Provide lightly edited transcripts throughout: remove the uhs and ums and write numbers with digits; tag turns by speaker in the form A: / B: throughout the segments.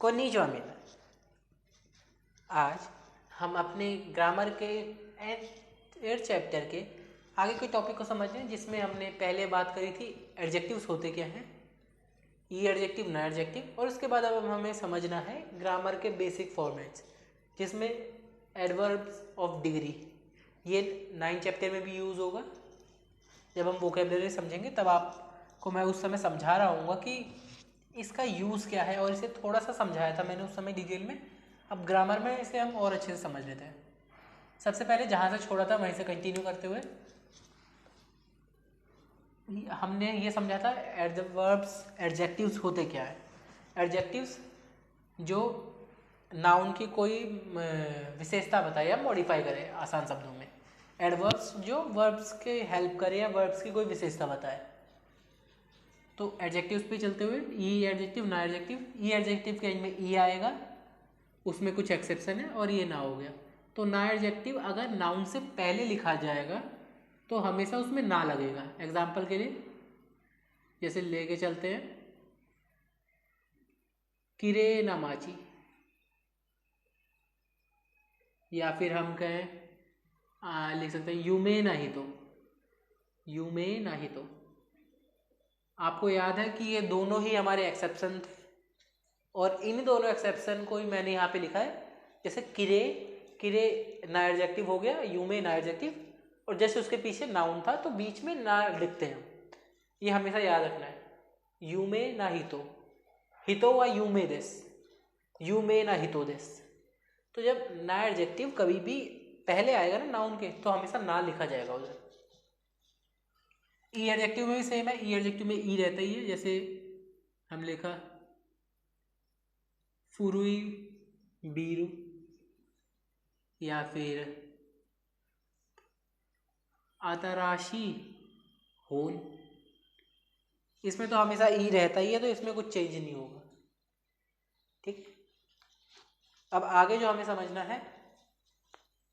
A: Konnichiwa मिना। आज हम अपने ग्रामर के 8th चैप्टर के आगे के टॉपिक को समझ रहे हैं, जिसमें हमने पहले बात करी थी एडजेक्टिव्स होते क्या हैं, ई एडजेक्टिव, नॉन एडजेक्टिव, और उसके बाद अब हमें समझना है ग्रामर के बेसिक फॉर्मेट्स, जिसमें एडवर्ब्स ऑफ डिग्री, ये 9th चैप्टर में भी यूज़ होगा। जब हम वोकेबलरी समझेंगे तब आपको मैं उस समय समझा रहा हूँगा कि इसका यूज़ क्या है, और इसे थोड़ा सा समझाया था मैंने उस समय डिटेल में। अब ग्रामर में इसे हम और अच्छे से समझ लेते हैं। सबसे पहले जहाँ से छोड़ा था वहीं से कंटिन्यू करते हुए हमने ये समझा था एडवर्ब्स, एडजेक्टिव्स होते क्या है। एडजेक्टिव्स जो नाउन की कोई विशेषता बताए या मॉडिफाई करे आसान शब्दों में। एडवर्ब्स जो वर्ब्स के हेल्प करे या वर्ब्स की कोई विशेषता बताए। तो एडजेक्टिव्स पे चलते हुए ई एडजेक्टिव, नॉन एडजेक्टिव। ई एडजेक्टिव के एंड में ई आएगा, उसमें कुछ एक्सेप्शन है, और ये ना हो गया। तो नॉन एडजेक्टिव अगर नाउन से पहले लिखा जाएगा तो हमेशा उसमें ना लगेगा। एग्जाम्पल के लिए जैसे लेके चलते हैं किरे नामाची, या फिर हम कहें लिख सकते हैं यूमे नहीं तो, यूमे नहीं तो। आपको याद है कि ये दोनों ही हमारे एक्सेप्शन थे, और इन दोनों एक्सेप्शन को ही मैंने यहाँ पे लिखा है। जैसे किरे, किरे ना एडजेक्टिव हो गया, यूमे ना एडजेक्टिव, और जैसे उसके पीछे नाउन था तो बीच में ना लिखते हैं। ये हमेशा याद रखना है, यूमे ना हितो व यूमे देस, यूमे ना हितो देस। तो जब ना एडजेक्टिव कभी भी पहले आएगा ना नाउन के, तो हमेशा ना लिखा जाएगा उधर। ई एडजेक्टिव में भी सेम है, ई एडजेक्टिव में ई रहता ही है। जैसे हम लिखा फुरुई बीरू, या फिर आताराशी होन, इसमें तो हमेशा ई रहता ही है, तो इसमें कुछ चेंज नहीं होगा। ठीक, अब आगे जो हमें समझना है,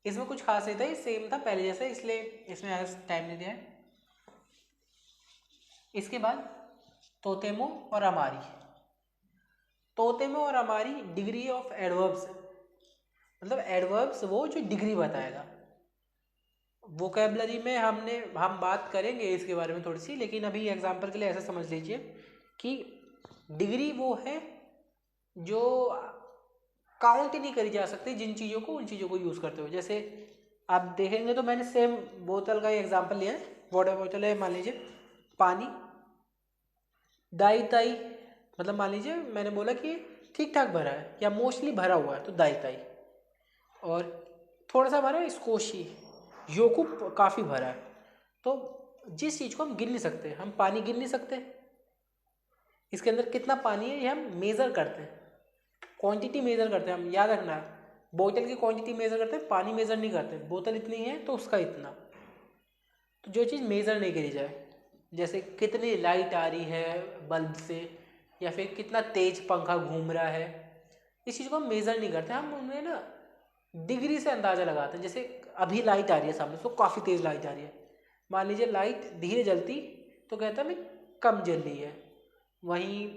A: इसमें कुछ खास नहीं था, ये सेम था पहले जैसे, इसलिए इसमें टाइम नहीं दिया है। इसके बाद तोतेमो और अमारी। तोतेमो और अमारी डिग्री ऑफ एडवर्ब्स, मतलब एडवर्ब्स वो जो डिग्री बताएगा। वोकेबलरी में हम बात करेंगे इसके बारे में थोड़ी सी, लेकिन अभी एग्जांपल के लिए ऐसा समझ लीजिए कि डिग्री वो है जो काउंट नहीं करी जा सकती, जिन चीज़ों को उन चीज़ों को यूज़ करते हुए। जैसे आप देखेंगे तो मैंने सेम बोतल का एग्जांपल लिया है। वाटर बोतल है, मान लीजिए पानी, दाई ताई, मतलब मान लीजिए मैंने बोला कि ठीक ठाक भरा है या मोस्टली भरा हुआ है, तो दाई ताई। और थोड़ा सा भरा है स्कोशी, योकू काफ़ी भरा है। तो जिस चीज़ को हम गिन नहीं सकते, हम पानी गिन नहीं सकते, इसके अंदर कितना पानी है ये हम मेज़र करते हैं, क्वांटिटी मेज़र करते हैं। हम याद रखना, बोतल की क्वांटिटी मेज़र करते हैं, पानी मेज़र नहीं करते। बोतल इतनी है तो उसका इतना। तो जो चीज़ मेज़र नहीं करी जाए, जैसे कितनी लाइट आ रही है बल्ब से, या फिर कितना तेज पंखा घूम रहा है, इस चीज़ को हम मेज़र नहीं करते, हम उन्हें ना डिग्री से अंदाज़ा लगाते हैं। जैसे अभी लाइट आ रही है सामने, तो काफ़ी तेज़ लाइट आ रही है। मान लीजिए लाइट धीरे जलती तो कहता मैं कम जल रही है। वहीं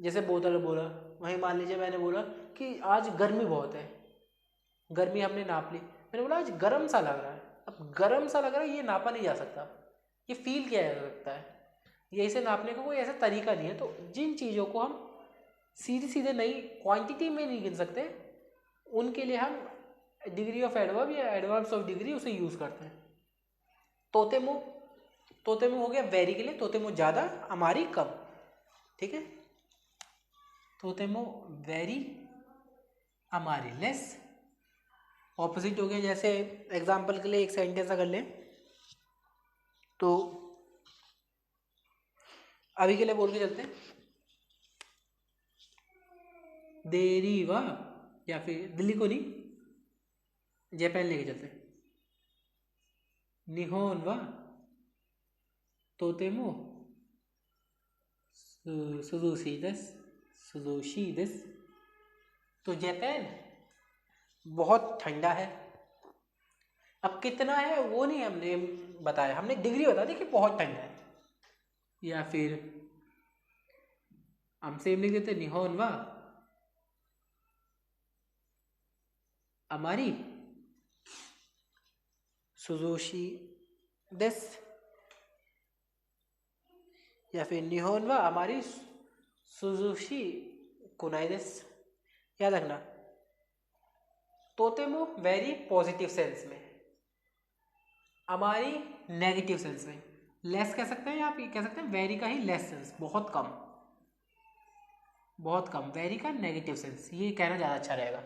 A: जैसे बोतल बोला, वहीं मान लीजिए मैंने बोला कि आज गर्मी बहुत है, गर्मी हमने नाप ली, मैंने बोला आज गर्म सा लग रहा है। अब गर्म सा लग रहा है ये नापा नहीं जा सकता, ये फील किया जा सकता है, ये इसे नापने का कोई ऐसा तरीका नहीं है। तो जिन चीज़ों को हम सीधे सीधे नहीं, क्वांटिटी में नहीं गिन सकते, उनके लिए हम डिग्री ऑफ एडवर्ब या एडवर्ब्स ऑफ डिग्री उसे यूज़ करते हैं। तोतेमो, तोतेमो हो गया वेरी के लिए, तोतेमो ज़्यादा, हमारी कम। ठीक है, तोतेमो वेरी, हमारी लेस। ऑपोजिट हो गया। जैसे एग्जाम्पल के लिए एक सेंटेंस अगर लें तो अभी के लिए बोल के चलते हैं, देरी व, या फिर दिल्ली को नहीं, जापान लेके चलते हैं, निहोन व तोतेमो सुजोशी दस, सुजोशी दस। तो जापान बहुत ठंडा है। अब कितना है वो नहीं हमने बताया, हमने डिग्री बता दी कि बहुत ठंडा है। या फिर हम सेम लिख देते निहोन व हमारी सुजोशी देस, या फिर निहोन वा हमारी सुजोशी कुनाई देस। याद रखना, तोतेमो वेरी पॉजिटिव सेंस में, हमारी नेगेटिव सेंस में। लेस कह सकते हैं या आप कह सकते हैं वेरी का ही लेस सेंस, बहुत कम, बहुत कम। वेरी का नेगेटिव सेंस, ये कहना ज़्यादा अच्छा रहेगा।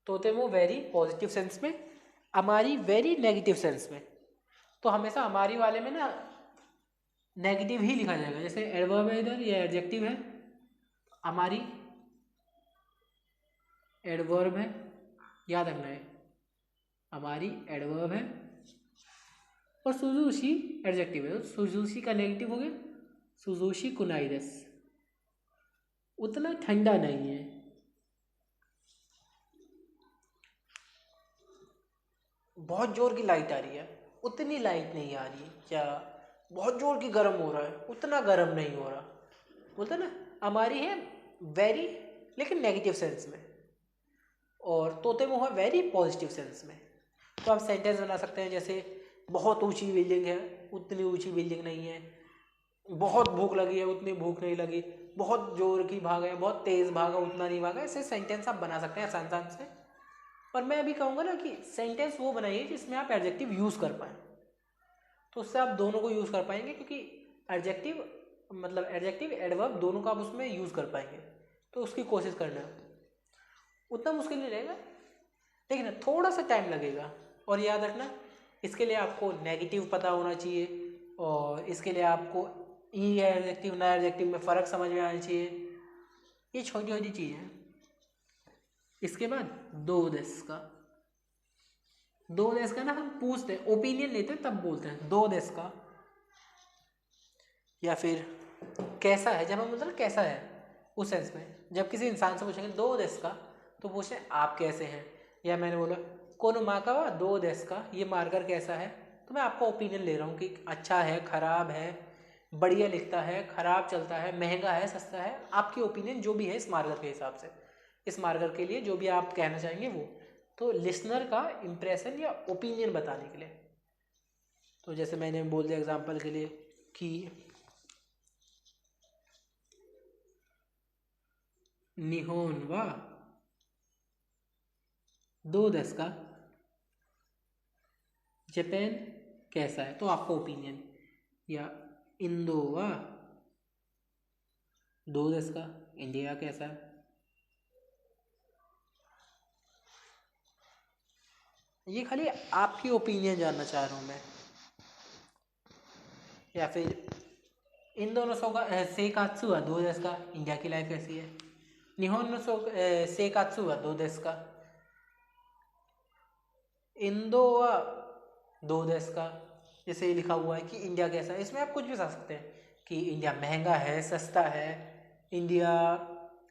A: तोतेमो वेरी पॉजिटिव सेंस में, हमारी वेरी नेगेटिव सेंस में। तो हमेशा हमारी वाले में ना नेगेटिव ही लिखा जाएगा। जैसे एडवर्ब है इधर, ये एडजेक्टिव है, हमारी एडवर्ब है, याद रखना है, हमारी एडवर्ब है, और सुजुशी एडजेक्टिव है। सुजुशी का नेगेटिव हो गया सुजुशी कुनाई देस, उतना ठंडा नहीं है। बहुत जोर की लाइट आ रही है, उतनी लाइट नहीं आ रही। क्या बहुत जोर की गर्म हो रहा है, उतना गर्म नहीं हो रहा। बोलते ना, हमारी है वेरी लेकिन नेगेटिव सेंस में, और तोतेमो है वेरी पॉजिटिव सेंस में। तो आप सेंटेंस बना सकते हैं जैसे बहुत ऊंची बिल्डिंग है, उतनी ऊंची बिल्डिंग नहीं है। बहुत भूख लगी है, उतनी भूख नहीं लगी। बहुत जोर की भागा है, बहुत तेज भागा, उतना नहीं भागा। ऐसे सेंटेंस आप बना सकते हैं आसान आसान से। और मैं अभी कहूँगा ना कि सेंटेंस वो बनाइए जिसमें आप एडजेक्टिव यूज़ कर पाएँ, तो उससे आप दोनों को यूज़ कर पाएंगे, क्योंकि एडजेक्टिव मतलब एडजेक्टिव एडवर्ब दोनों का आप उसमें यूज़ कर पाएंगे। तो उसकी कोशिश करना, उतना मुश्किल नहीं रहेगा, लेकिन थोड़ा सा टाइम लगेगा। और याद रखना, इसके लिए आपको नेगेटिव पता होना चाहिए, और इसके लिए आपको ई एडजेक्टिव ना एडजेक्टिव में फ़र्क समझ में आना चाहिए। ये छोटी छोटी चीज़ हैं। इसके बाद दो देश का, दो देश का ना हम पूछते हैं, ओपिनियन लेते हैं तब बोलते हैं दो देश का। या फिर कैसा है, जब हम बोलते हैं कैसा है उस सेंस में, जब किसी इंसान से पूछेंगे दो देश का, तो पूछें आप कैसे हैं। या मैंने बोला कोनो माकावा दो देश का, ये मार्कर कैसा है, तो मैं आपका ओपिनियन ले रहा हूँ कि अच्छा है, खराब है, बढ़िया लिखता है, खराब चलता है, महंगा है, सस्ता है। आपकी ओपिनियन जो भी है इस मार्कर के हिसाब से, इस मार्कर के लिए जो भी आप कहना चाहेंगे वो। तो लिसनर का इम्प्रेशन या ओपिनियन बताने के लिए, तो जैसे मैंने बोल दिया एग्जांपल के लिए कि निहोन वा दो देश का, जापान कैसा है, तो आपका ओपिनियन। या इंदो वा दो देश का, इंडिया कैसा है। ये खाली आपकी ओपिनियन जानना चाह रहा हूँ मैं। या फिर इन दोनों सेकात्सु वा दो देश का, इंडिया की लाइफ कैसी है। निहोन सेकात्सु वा दो देश का, इंदो वा दो देश का। जैसे ये लिखा हुआ है कि इंडिया कैसा है, इसमें आप कुछ भी समझ सकते हैं कि इंडिया महंगा है, सस्ता है, इंडिया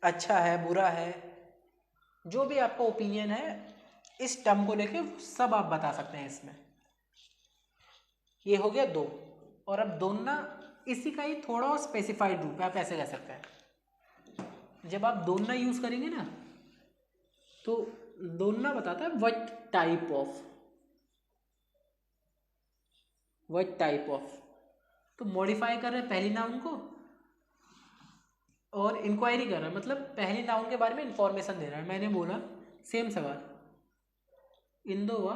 A: अच्छा है, बुरा है। जो भी आपका ओपिनियन है इस टर्म को लेके सब आप बता सकते हैं इसमें। ये हो गया दो। और अब दोनों इसी का ही थोड़ा और स्पेसिफाइड रूप है, आप ऐसे कह सकते हैं। जब आप दोनों यूज करेंगे ना, तो दोनों बताता है what type of, what type of. तो मॉडिफाई कर रहे हैं पहली नाउन को, और इंक्वायरी कर रहा है, मतलब पहली नाउन के बारे में इंफॉर्मेशन दे रहा है। मैंने बोला सेम सवाल, इंदो वा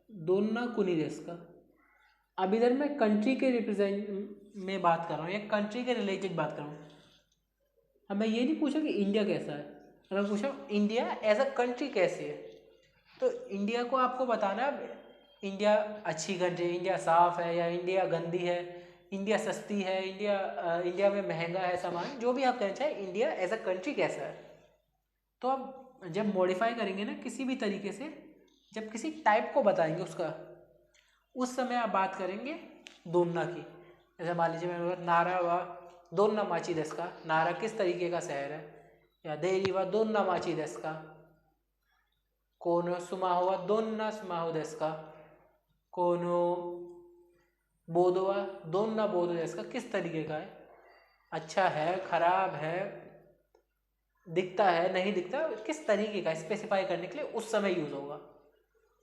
A: दोन्ना कुनी देश का। अब इधर मैं कंट्री के रिप्रेजेंट में बात कर रहा हूँ, या कंट्री के रिलेटेड बात कर रहा हूँ। अब मैं ये नहीं पूछा कि इंडिया कैसा है, अगर पूछा इंडिया एज अ कंट्री कैसी है, तो इंडिया को आपको बताना है इंडिया अच्छी कंट्री है, इंडिया साफ है, या इंडिया गंदी है, इंडिया सस्ती है, इंडिया में महंगा है सामान, जो भी आप कहना चाहें, इंडिया एज अ कंट्री कैसा है। तो आप जब मॉडिफाई करेंगे ना किसी भी तरीके से, जब किसी टाइप को बताएंगे उसका, उस समय आप बात करेंगे दोन्ना की। जैसे मान लीजिए मैंने बोला नारा व दोन्ना माची देश का, नारा किस तरीके का शहर है। या देरी व दोन्ना माची देश का, कोनो सुमाहो व दोन्ना सुमाहो देश का, कोनो बोधो व दोन्ना बोधो देश का, किस तरीके का है, अच्छा है, खराब है, दिखता है नहीं दिखता, किस तरीके का स्पेसिफाई करने के लिए उस समय यूज होगा।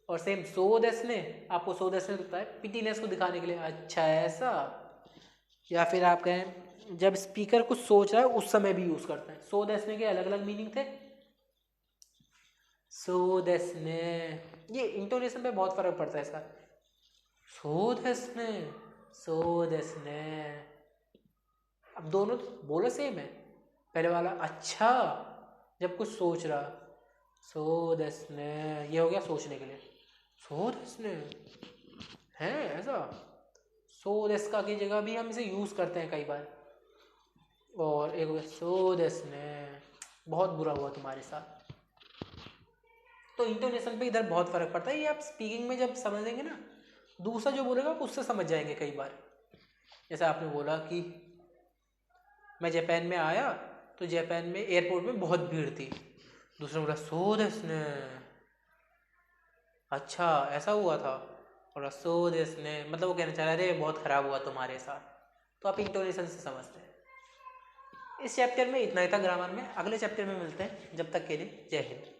A: और सेम सो देसने, आपको सो देसने दिखता है पिटीनेस को दिखाने के लिए, अच्छा ऐसा। या फिर आप कहें जब स्पीकर कुछ सोच रहा है उस समय भी यूज करते हैं। सो देसने के अलग अलग मीनिंग थे। सो देसने, ये इंटोनेशन पे बहुत फर्क पड़ता है इसका। सो देसने, सो देसने, अब दोनों बोलो सेम है। पहले वाला अच्छा, जब कुछ सोच रहा, सो देसने, ये हो गया सोचने के लिए। सो देसने है ऐसा, सो देस्का की जगह भी हम इसे यूज करते हैं कई बार। और एक हो गया सो देसने, बहुत बुरा हुआ तुम्हारे साथ। तो इंटोनेशन पे इधर बहुत फर्क पड़ता है, ये आप स्पीकिंग में जब समझेंगे ना, दूसरा जो बोलेगा आप उससे समझ जाएंगे कई बार। जैसे आपने बोला कि मैं जापान में आया तो जापान में एयरपोर्ट में बहुत भीड़ थी, दूसरा बोला सो देसने, अच्छा ऐसा हुआ था। और सो देसने मतलब वो कहना चाह रहा है अरे बहुत ख़राब हुआ तुम्हारे साथ। तो आप इंटोनेशन से समझते हैं। इस चैप्टर में इतना ही था ग्रामर में, अगले चैप्टर में मिलते हैं, जब तक के लिए जय हिंद।